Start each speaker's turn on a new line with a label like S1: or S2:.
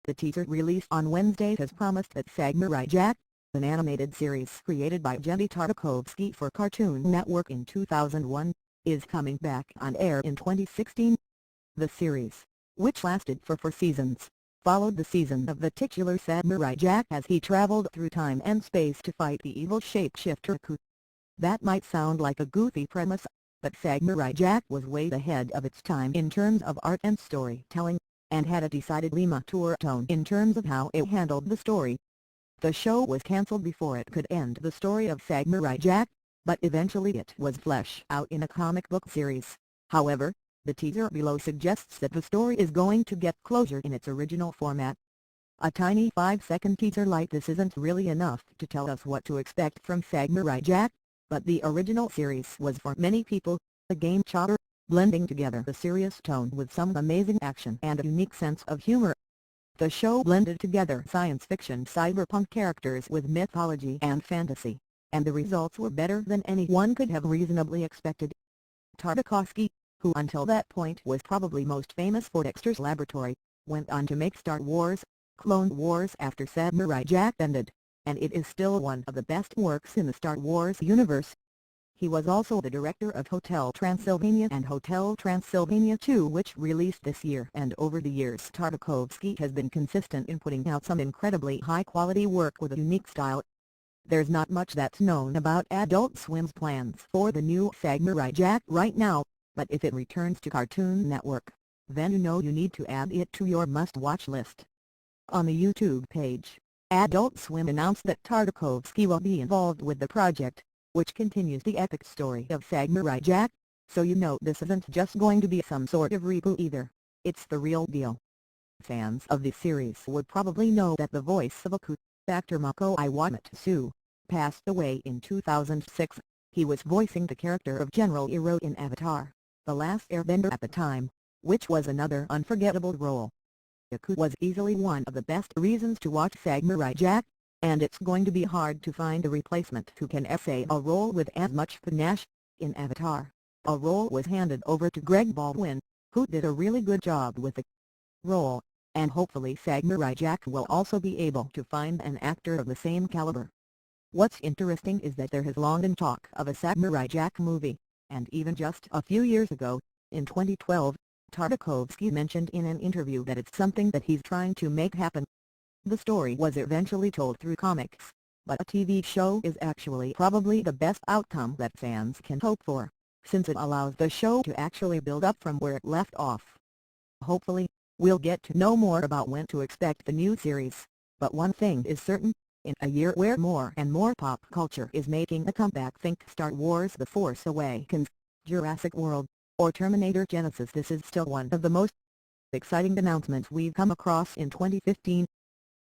S1: The teaser released on Wednesday has promised that Samurai Jack, an animated series created by Jenny Tartakovsky for Cartoon Network in 2001, is coming back on air in 2016. The series, which lasted for 4 seasons, followed the season of the titular Samurai Jack as he traveled through time and space to fight the evil shapeshifter Aku. That might sound like a goofy premise, but Samurai Jack was way ahead of its time in terms of art and storytelling, and had a decidedly mature tone in terms of how it handled the story. The show was cancelled before it could end the story of Samurai Jack, but eventually it was fleshed out in a comic book series. However, the teaser below suggests that the story is going to get closure in its original format. A tiny 5-second teaser like this isn't really enough to tell us what to expect from Samurai Jack, but the original series was for many people a game-changer, blending together the serious tone with some amazing action and a unique sense of humor. The show blended together science fiction cyberpunk characters with mythology and fantasy, and the results were better than anyone could have reasonably expected. Tartakovsky, who until that point was probably most famous for Dexter's Laboratory, went on to make Star Wars, Clone Wars after Samurai Jack ended, and it is still one of the best works in the Star Wars universe. He was also the director of Hotel Transylvania and Hotel Transylvania 2, which released this year, and over the years Tartakovsky has been consistent in putting out some incredibly high-quality work with a unique style. There's not much that's known about Adult Swim's plans for the new Samurai Jack right now, but if it returns to Cartoon Network, then you know you need to add it to your must-watch list. On the YouTube page, Adult Swim announced that Tartakovsky will be involved with the project, which continues the epic story of Samurai Jack, so you know this isn't just going to be some sort of reboot either, it's the real deal. Fans of the series would probably know that the voice of Aku, actor Mako Iwamatsu, passed away in 2006. He was voicing the character of General Iroh in Avatar: The Last Airbender at the time, which was another unforgettable role. Aku was easily one of the best reasons to watch Samurai Jack, and it's going to be hard to find a replacement who can essay a role with as much panache. In Avatar, a role was handed over to Greg Baldwin, who did a really good job with the role, and hopefully Samurai Jack will also be able to find an actor of the same caliber. What's interesting is that there has long been talk of a Samurai Jack movie, and even just a few years ago, in 2012, Tartakovsky mentioned in an interview that it's something that he's trying to make happen. The story was eventually told through comics, but a TV show is actually probably the best outcome that fans can hope for, since it allows the show to actually build up from where it left off. Hopefully, we'll get to know more about when to expect the new series, but one thing is certain, in a year where more and more pop culture is making a comeback, think Star Wars: The Force Awakens, Jurassic World, or Terminator Genesis, this is still one of the most exciting announcements we've come across in 2015.